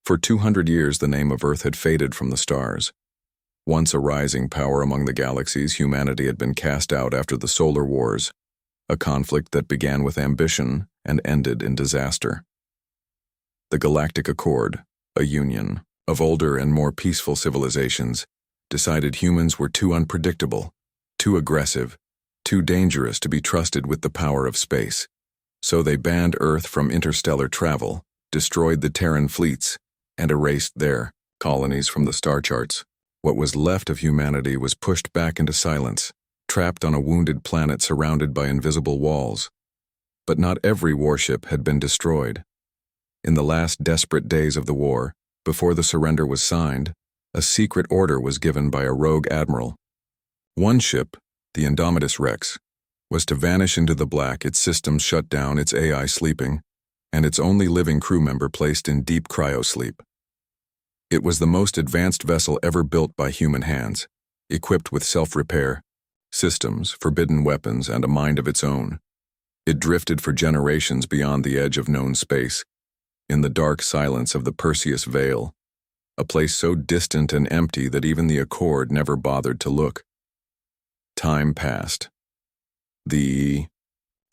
For 200 years, the name of Earth had faded from the stars. Once a rising power among the galaxies, humanity had been cast out after the Solar Wars, a conflict that began with ambition and ended in disaster. The Galactic Accord, a union of older and more peaceful civilizations, decided humans were too unpredictable, too aggressive, too dangerous to be trusted with the power of space. So they banned Earth from interstellar travel, destroyed the Terran fleets, and erased their colonies from the star charts. What was left of humanity was pushed back into silence, trapped on a wounded planet surrounded by invisible walls. But not every warship had been destroyed. In the last desperate days of the war, before the surrender was signed, a secret order was given by a rogue admiral. One ship, the Indomitus Rex, was to vanish into the black, its systems shut down, its AI sleeping, and its only living crew member placed in deep cryosleep. It was the most advanced vessel ever built by human hands, equipped with self-repair systems, forbidden weapons, and a mind of its own. It drifted for generations beyond the edge of known space, in the dark silence of the Perseus Veil, a place so distant and empty that even the Accord never bothered to look. Time passed. The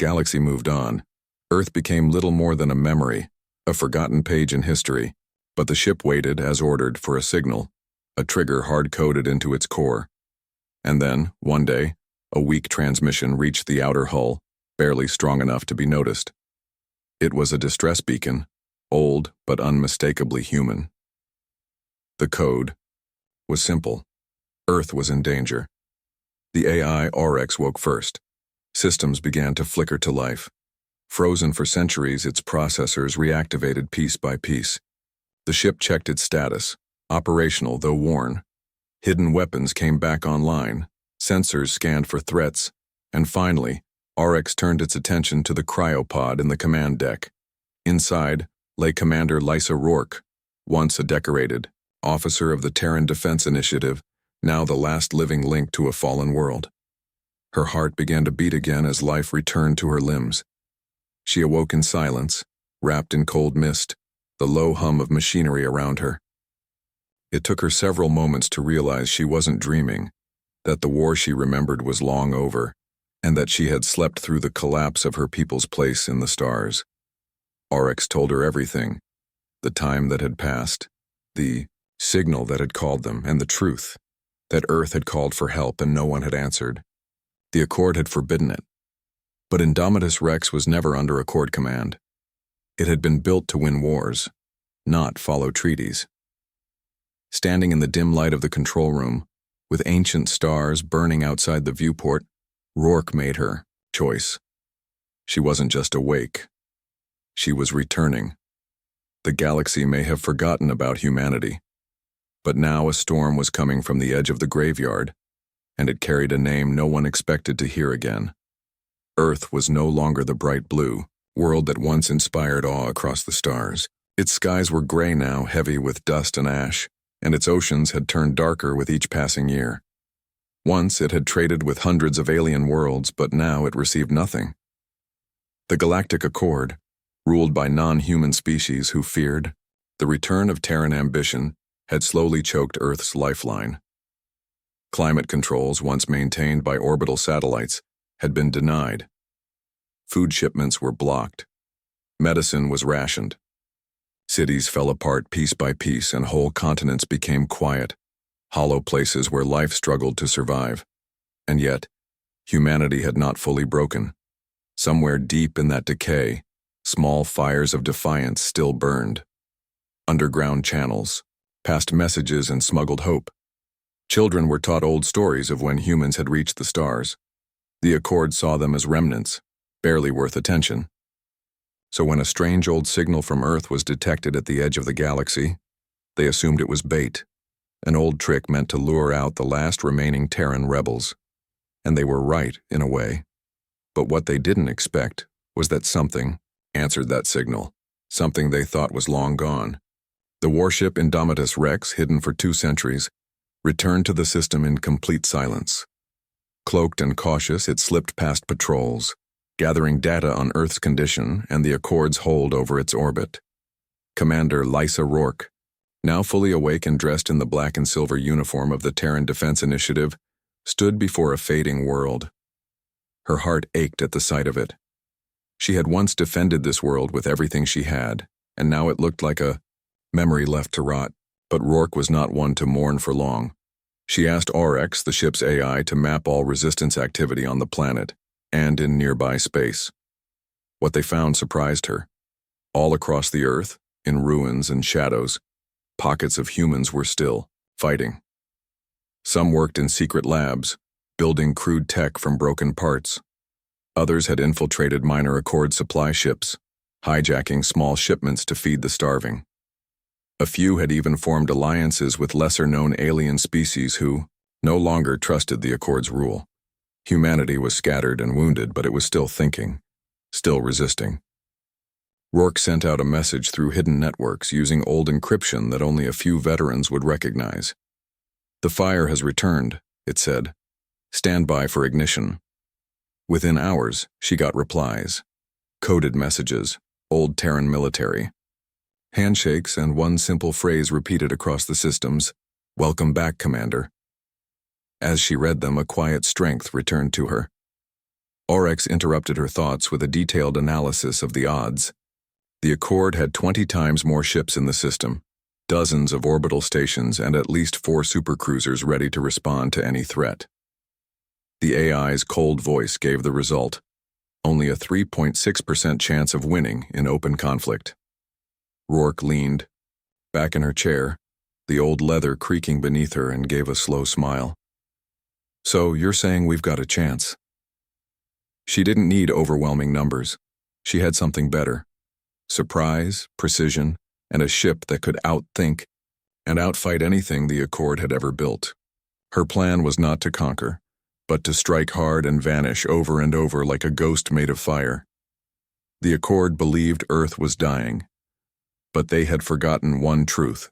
galaxy moved on. Earth became little more than a memory, a forgotten page in history, but the ship waited as ordered for a signal, a trigger hard-coded into its core. And then, one day, a weak transmission reached the outer hull, barely strong enough to be noticed. It was a distress beacon, old but unmistakably human. The code was simple. Earth was in danger. The AI Orcs woke first. Systems began to flicker to life. Frozen for centuries, its processors reactivated piece by piece. The ship checked its status, operational though worn. Hidden weapons came back online, sensors scanned for threats, and finally, Orcs turned its attention to the cryopod in the command deck. Inside lay Commander Lysa Rourke, once a decorated officer of the Terran Defense Initiative, now the last living link to a fallen world. Her heart began to beat again as life returned to her limbs. She awoke in silence, wrapped in cold mist, the low hum of machinery around her. It took her several moments to realize she wasn't dreaming, that the war she remembered was long over, and that she had slept through the collapse of her people's place in the stars. Orcs told her everything, the time that had passed, the signal that had called them, and the truth, that Earth had called for help and no one had answered. The Accord had forbidden it. But Indomitus Rex was never under Accord command. It had been built to win wars, not follow treaties. Standing in the dim light of the control room, with ancient stars burning outside the viewport, Rourke made her choice. She wasn't just awake. She was returning. The galaxy may have forgotten about humanity, but now a storm was coming from the edge of the graveyard, and it carried a name no one expected to hear again. Earth was no longer the bright blue world that once inspired awe across the stars. Its skies were gray now, heavy with dust and ash, and its oceans had turned darker with each passing year. Once it had traded with hundreds of alien worlds, but now it received nothing. The Galactic Accord, ruled by non-human species who feared the return of Terran ambition, had slowly choked Earth's lifeline. Climate controls, once maintained by orbital satellites, had been denied. Food shipments were blocked. Medicine was rationed. Cities fell apart piece by piece and whole continents became quiet, hollow places where life struggled to survive. And yet, humanity had not fully broken. Somewhere deep in that decay, small fires of defiance still burned. Underground channels, past messages and smuggled hope. Children were taught old stories of when humans had reached the stars. The Accord saw them as remnants, barely worth attention. So when a strange old signal from Earth was detected at the edge of the galaxy, they assumed it was bait, an old trick meant to lure out the last remaining Terran rebels. And they were right, in a way. But what they didn't expect was that something answered that signal, something they thought was long gone. The warship Indomitus Rex, hidden for 2 centuries, returned to the system in complete silence. Cloaked and cautious, it slipped past patrols, gathering data on Earth's condition and the Accord's hold over its orbit. Commander Lysa Rourke, now fully awake and dressed in the black and silver uniform of the Terran Defense Initiative, stood before a fading world. Her heart ached at the sight of it. She had once defended this world with everything she had, and now it looked like a memory left to rot. But Rourke was not one to mourn for long. She asked Orcs, the ship's AI, to map all resistance activity on the planet and in nearby space. What they found surprised her. All across the Earth, in ruins and shadows, pockets of humans were still fighting. Some worked in secret labs, building crude tech from broken parts. Others had infiltrated minor Accord supply ships, hijacking small shipments to feed the starving. A few had even formed alliances with lesser-known alien species who no longer trusted the Accord's rule. Humanity was scattered and wounded, but it was still thinking, still resisting. Rourke sent out a message through hidden networks using old encryption that only a few veterans would recognize. "The fire has returned," it said. "Stand by for ignition." Within hours, she got replies. Coded messages, old Terran military. Handshakes and one simple phrase repeated across the systems, "Welcome back, Commander." As she read them, a quiet strength returned to her. Orcs interrupted her thoughts with a detailed analysis of the odds. The Accord had 20 times more ships in the system, dozens of orbital stations, and at least 4 supercruisers ready to respond to any threat. The AI's cold voice gave the result: only a 3.6% chance of winning in open conflict. Rourke leaned back in her chair, the old leather creaking beneath her, and gave a slow smile. "So you're saying we've got a chance?" She didn't need overwhelming numbers. She had something better: surprise, precision, and a ship that could outthink and outfight anything the Accord had ever built. Her plan was not to conquer, but to strike hard and vanish over and over like a ghost made of fire. The Accord believed Earth was dying, but they had forgotten one truth.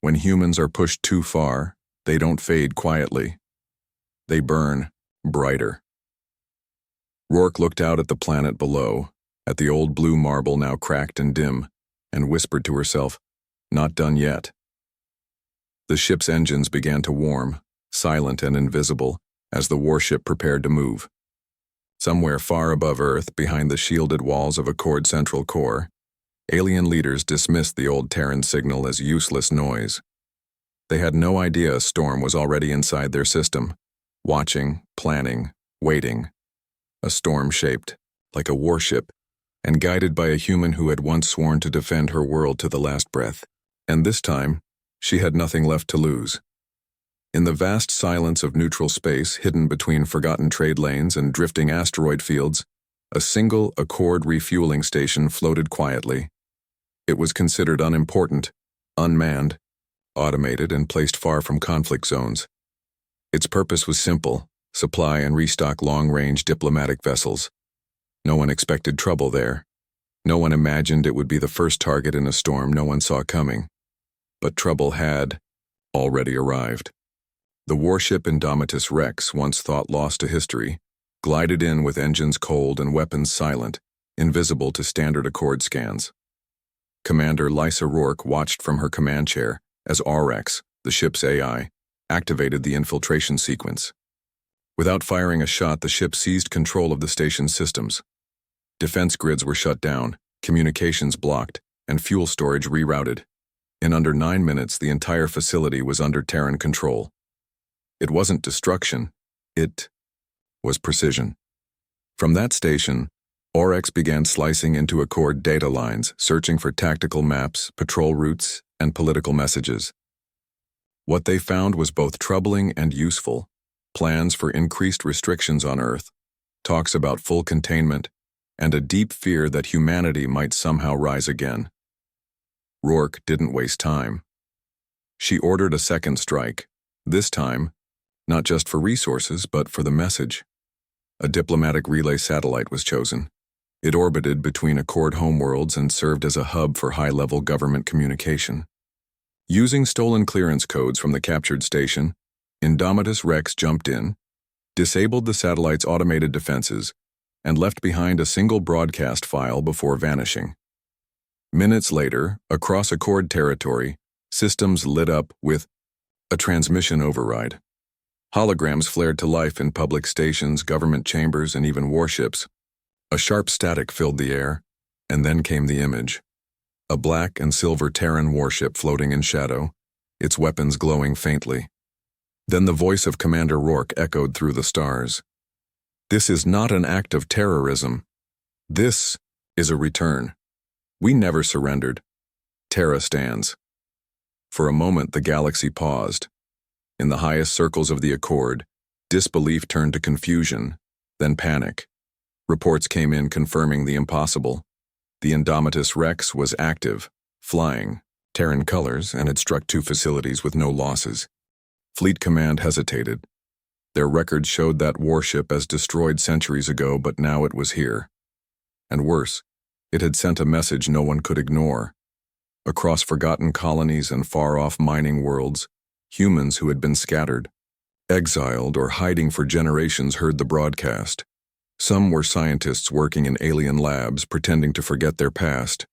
When humans are pushed too far, they don't fade quietly. They burn brighter. Rourke looked out at the planet below, at the old blue marble now cracked and dim, and whispered to herself, "Not done yet." The ship's engines began to warm, silent and invisible, as the warship prepared to move. Somewhere far above Earth, behind the shielded walls of Accord Central Core, alien leaders dismissed the old Terran signal as useless noise. They had no idea a storm was already inside their system, watching, planning, waiting. A storm shaped, like a warship, and guided by a human who had once sworn to defend her world to the last breath. And this time, she had nothing left to lose. In the vast silence of neutral space, hidden between forgotten trade lanes and drifting asteroid fields, a single Accord refueling station floated quietly. It was considered unimportant, unmanned, automated, and placed far from conflict zones. Its purpose was simple: supply and restock long-range diplomatic vessels. No one expected trouble there. No one imagined it would be the first target in a storm no one saw coming. But trouble had already arrived. The warship Indomitus Rex, once thought lost to history, glided in with engines cold and weapons silent, invisible to standard Accord scans. Commander Lysa Rourke watched from her command chair as Orcs, the ship's AI, activated the infiltration sequence. Without firing a shot, the ship seized control of the station's systems. Defense grids were shut down, communications blocked, and fuel storage rerouted. In under 9 minutes, the entire facility was under Terran control. It wasn't destruction, it was precision. From that station, Orcs began slicing into Accord data lines, searching for tactical maps, patrol routes, and political messages. What they found was both troubling and useful: plans for increased restrictions on Earth, talks about full containment, and a deep fear that humanity might somehow rise again. Rourke didn't waste time. She ordered a second strike, this time, not just for resources, but for the message. A diplomatic relay satellite was chosen. It orbited between Accord homeworlds and served as a hub for high-level government communication. Using stolen clearance codes from the captured station, Indomitus Rex jumped in, disabled the satellite's automated defenses, and left behind a single broadcast file before vanishing. Minutes later, across Accord territory, Systems lit up with a transmission override. Holograms flared to life in public stations, government chambers, and even warships. A sharp static filled the air, and then came the image. A black and silver Terran warship floating in shadow, its weapons glowing faintly. Then the voice of Commander Rourke echoed through the stars. "This is not an act of terrorism. This is a return. We never surrendered. Terra stands." For a moment the galaxy paused. In the highest circles of the Accord, disbelief turned to confusion, then panic. Reports came in confirming the impossible. The Indomitus Rex was active, flying, Terran colors, and had struck 2 facilities with no losses. Fleet Command hesitated. Their records showed that warship as destroyed centuries ago, but now it was here. And worse, it had sent a message no one could ignore. Across forgotten colonies and far-off mining worlds, humans who had been scattered, exiled, or hiding for generations heard the broadcast. Some were scientists working in alien labs, pretending to forget their past.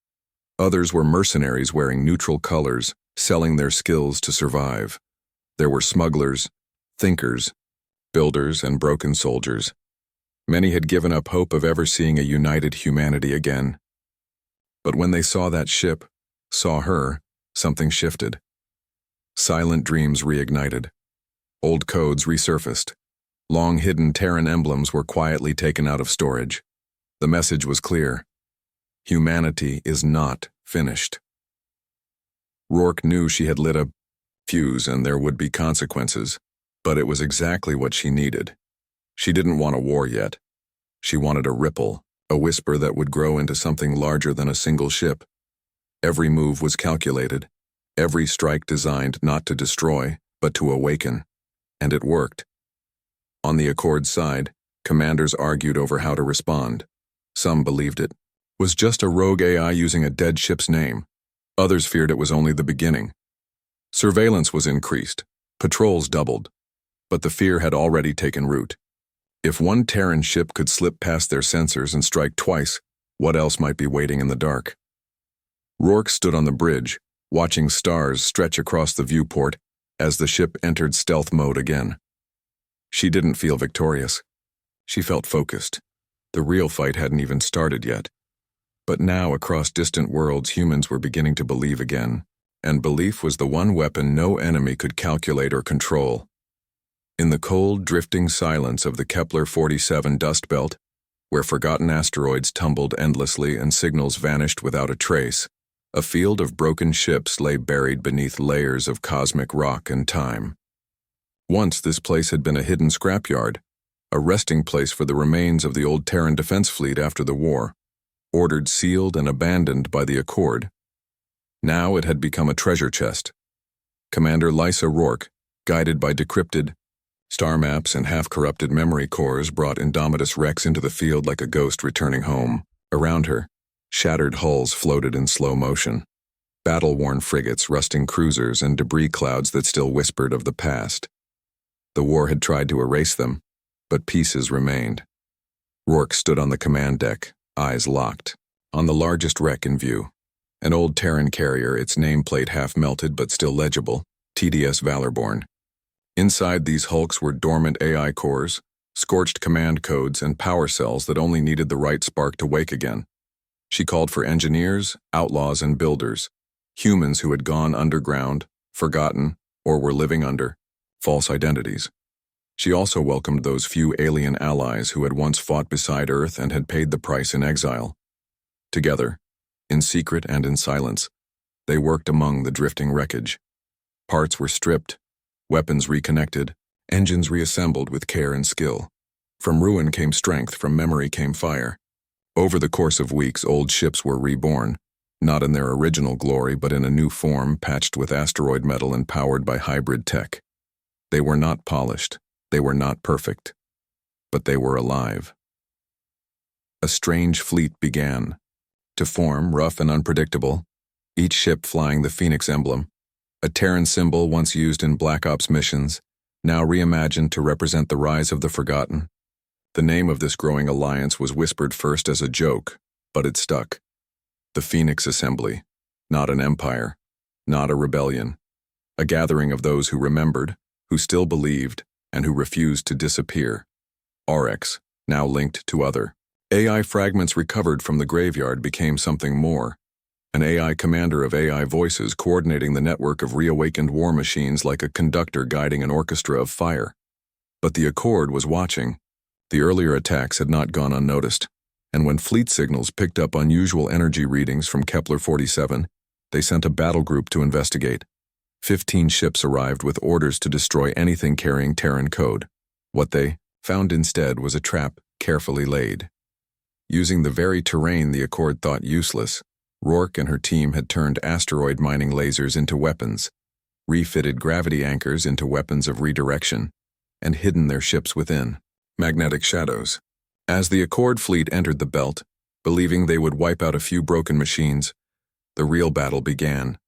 Others were mercenaries wearing neutral colors, selling their skills to survive. There were smugglers, thinkers, builders, and broken soldiers. Many had given up hope of ever seeing a united humanity again. But when they saw that ship, saw her, something shifted. Silent dreams reignited. Old codes resurfaced. Long-hidden Terran emblems were quietly taken out of storage. The message was clear. Humanity is not finished. Rourke knew she had lit a fuse and there would be consequences, but it was exactly what she needed. She didn't want a war yet. She wanted a ripple, a whisper that would grow into something larger than a single ship. Every move was calculated, every strike designed not to destroy, but to awaken. And it worked. On the Accord side, commanders argued over how to respond. Some believed it was just a rogue AI using a dead ship's name. Others feared it was only the beginning. Surveillance was increased, patrols doubled, but the fear had already taken root. If one Terran ship could slip past their sensors and strike twice, what else might be waiting in the dark? Rourke stood on the bridge, watching stars stretch across the viewport as the ship entered stealth mode again. She didn't feel victorious. She felt focused. The real fight hadn't even started yet. But now, across distant worlds, humans were beginning to believe again, and belief was the one weapon no enemy could calculate or control. In the cold, drifting silence of the Kepler-47 dust belt, where forgotten asteroids tumbled endlessly and signals vanished without a trace, a field of broken ships lay buried beneath layers of cosmic rock and time. Once this place had been a hidden scrapyard, a resting place for the remains of the old Terran defense fleet after the war, ordered sealed and abandoned by the Accord. Now it had become a treasure chest. Commander Lysa Rourke, guided by decrypted star maps and half-corrupted memory cores, brought Indomitus Rex into the field like a ghost returning home. Around her, shattered hulls floated in slow motion. Battle-worn frigates, rusting cruisers, and debris clouds that still whispered of the past. The war had tried to erase them, but pieces remained. Rourke stood on the command deck, eyes locked, on the largest wreck in view. An old Terran carrier, its nameplate half-melted but still legible, TDS Valorborn. Inside these hulks were dormant AI cores, scorched command codes, and power cells that only needed the right spark to wake again. She called for engineers, outlaws, and builders, humans who had gone underground, forgotten, or were living under false identities. She also welcomed those few alien allies who had once fought beside Earth and had paid the price in exile. Together, in secret and in silence, they worked among the drifting wreckage. Parts were stripped, weapons reconnected, engines reassembled with care and skill. From ruin came strength, from memory came fire. Over the course of weeks, old ships were reborn, not in their original glory, but in a new form patched with asteroid metal and powered by hybrid tech. They were not polished, they were not perfect, but they were alive. A strange fleet began to form, rough and unpredictable, each ship flying the Phoenix emblem, a Terran symbol once used in Black Ops missions, now reimagined to represent the rise of the forgotten. The name of this growing alliance was whispered first as a joke, but it stuck. The Phoenix Assembly, not an empire, not a rebellion. A gathering of those who remembered, who still believed, and who refused to disappear. Orcs, now linked to other AI fragments recovered from the graveyard, became something more. An AI commander of AI voices coordinating the network of reawakened war machines like a conductor guiding an orchestra of fire. But the Accord was watching. The earlier attacks had not gone unnoticed, and when fleet signals picked up unusual energy readings from Kepler-47, they sent a battle group to investigate. 15 ships arrived with orders to destroy anything carrying Terran code. What they found instead was a trap carefully laid. Using the very terrain the Accord thought useless, Rourke and her team had turned asteroid mining lasers into weapons, refitted gravity anchors into weapons of redirection, and hidden their ships within magnetic shadows. As the Accord fleet entered the belt, believing they would wipe out a few broken machines, the real battle began.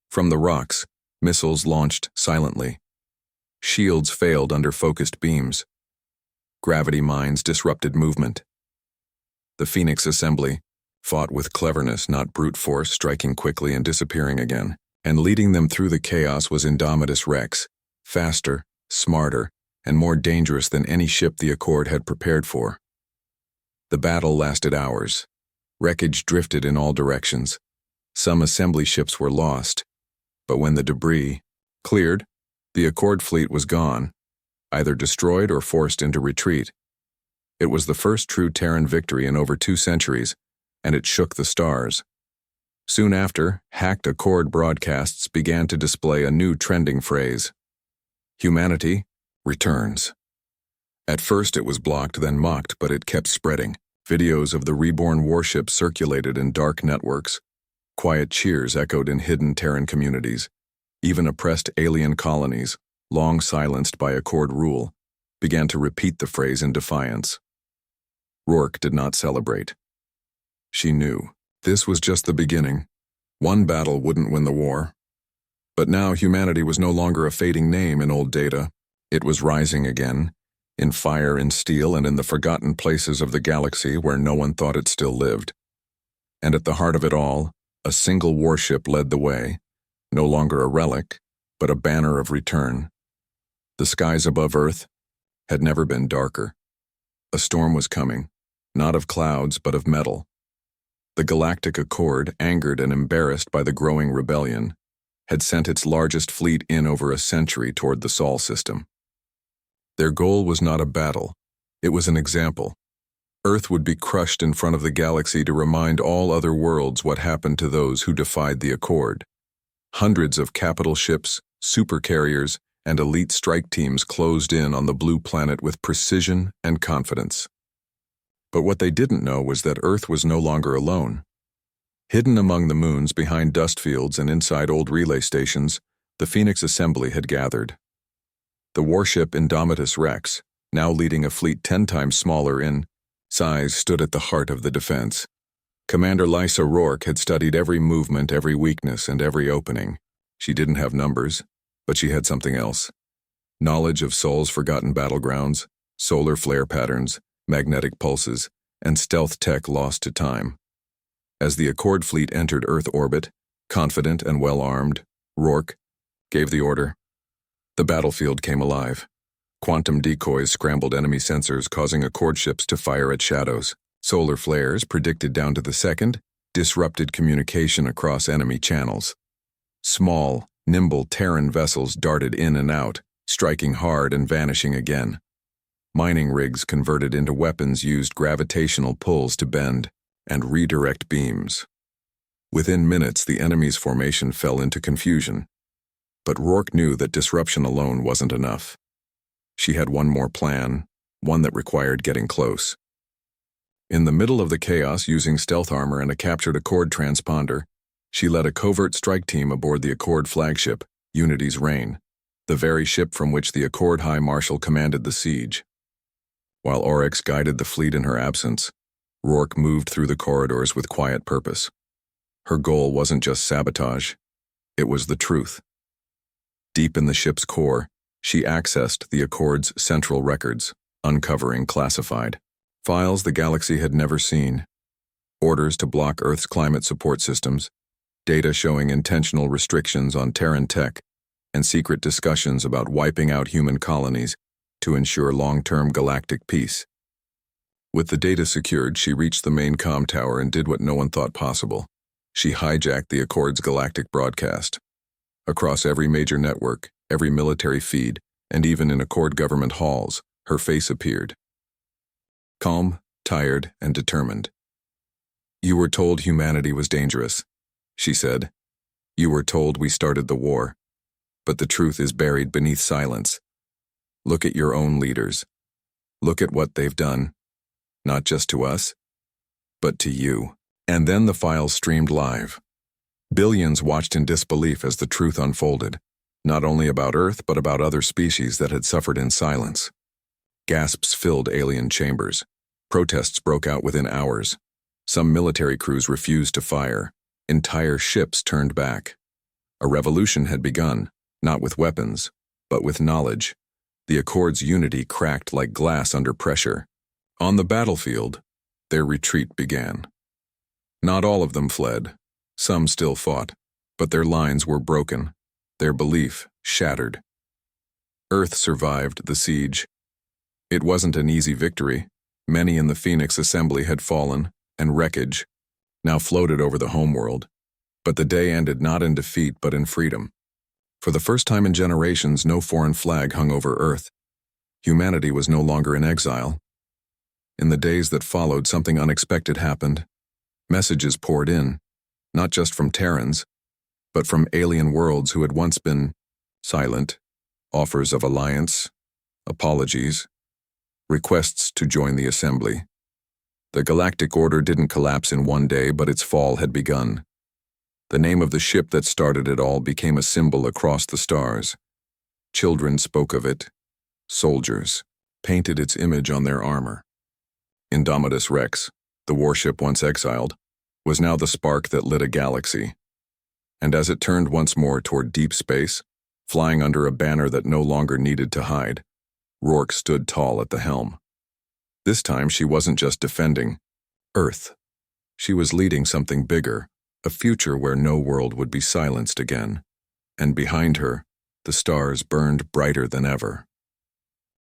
From the rocks, missiles launched silently. Shields failed under focused beams. Gravity mines disrupted movement. The Phoenix Assembly fought with cleverness, not brute force, striking quickly and disappearing again. And leading them through the chaos was Indomitus Rex, faster, smarter, and more dangerous than any ship the Accord had prepared for. The battle lasted hours. Wreckage drifted in all directions. Some assembly ships were lost, but when the debris cleared, the Accord fleet was gone, either destroyed or forced into retreat. It was the first true Terran victory in over 2 centuries, and it shook the stars. Soon after, hacked Accord broadcasts began to display a new trending phrase: "Humanity returns." At first it was blocked, then mocked, but it kept spreading. Videos of the reborn warship circulated in dark networks. Quiet cheers echoed in hidden Terran communities. Even oppressed alien colonies, long silenced by Accord rule, began to repeat the phrase in defiance. Rourke did not celebrate. She knew this was just the beginning. One battle wouldn't win the war. But now humanity was no longer a fading name in old data. It was rising again, in fire and steel and in the forgotten places of the galaxy where no one thought it still lived. And at the heart of it all, a single warship led the way, no longer a relic, but a banner of return. The skies above Earth had never been darker. A storm was coming, not of clouds but of metal. The Galactic Accord, angered and embarrassed by the growing rebellion, had sent its largest fleet in over a century toward the Sol system. Their goal was not a battle, it was an example. Earth would be crushed in front of the galaxy to remind all other worlds what happened to those who defied the Accord. Hundreds of capital ships, supercarriers, and elite strike teams closed in on the blue planet with precision and confidence. But what they didn't know was that Earth was no longer alone. Hidden among the moons, behind dust fields and inside old relay stations, the Phoenix Assembly had gathered. The warship Indomitus Rex, now leading a fleet 10 times smaller in size, stood at the heart of the defense. Commander Lysa Rourke had studied every movement, every weakness, and every opening. She didn't have numbers, but she had something else. Knowledge of Sol's forgotten battlegrounds, solar flare patterns, magnetic pulses, and stealth tech lost to time. As the Accord fleet entered Earth orbit, confident and well-armed, Rourke gave the order. The battlefield came alive. Quantum decoys scrambled enemy sensors, causing Accord ships to fire at shadows. Solar flares, predicted down to the second, disrupted communication across enemy channels. Small, nimble Terran vessels darted in and out, striking hard and vanishing again. Mining rigs converted into weapons used gravitational pulls to bend and redirect beams. Within minutes, the enemy's formation fell into confusion. But Rourke knew that disruption alone wasn't enough. She had one more plan, one that required getting close. In the middle of the chaos, using stealth armor and a captured Accord transponder, she led a covert strike team aboard the Accord flagship, Unity's Reign, the very ship from which the Accord High Marshal commanded the siege. While Orcs guided the fleet in her absence, Rourke moved through the corridors with quiet purpose. Her goal wasn't just sabotage, it was the truth. Deep in the ship's core, she accessed the Accord's central records, uncovering classified files the galaxy had never seen. Orders to block Earth's climate support systems, data showing intentional restrictions on Terran tech, and secret discussions about wiping out human colonies to ensure long-term galactic peace. With the data secured, she reached the main comm tower and did what no one thought possible. She hijacked the Accord's galactic broadcast. Across every major network, every military feed, and even in Accord government halls, her face appeared. Calm, tired, and determined. "You were told humanity was dangerous," she said. "You were told we started the war. But the truth is buried beneath silence. Look at your own leaders. Look at what they've done. Not just to us, but to you." And then the files streamed live. Billions watched in disbelief as the truth unfolded, not only about Earth but about other species that had suffered in silence. Gasps filled alien chambers. Protests broke out within hours. Some military crews refused to fire. Entire ships turned back. A revolution had begun, not with weapons, but with knowledge. The Accord's unity cracked like glass under pressure. On the battlefield, their retreat began. Not all of them fled. Some still fought, but their lines were broken, their belief shattered. Earth survived the siege. It wasn't an easy victory. Many in the Phoenix Assembly had fallen, and wreckage now floated over the homeworld. But the day ended not in defeat but in freedom. For the first time in generations, no foreign flag hung over Earth. Humanity was no longer in exile. In the days that followed, something unexpected happened. Messages poured in, not just from Terrans, but from alien worlds who had once been silent, offers of alliance, apologies, requests to join the assembly. The galactic order didn't collapse in one day, but its fall had begun. The name of the ship that started it all became a symbol across the stars. Children spoke of it. Soldiers painted its image on their armor. Indomitus Rex, the warship once exiled, was now the spark that lit a galaxy. And as it turned once more toward deep space, flying under a banner that no longer needed to hide, Rourke stood tall at the helm. This time she wasn't just defending Earth. She was leading something bigger, a future where no world would be silenced again. And behind her, the stars burned brighter than ever.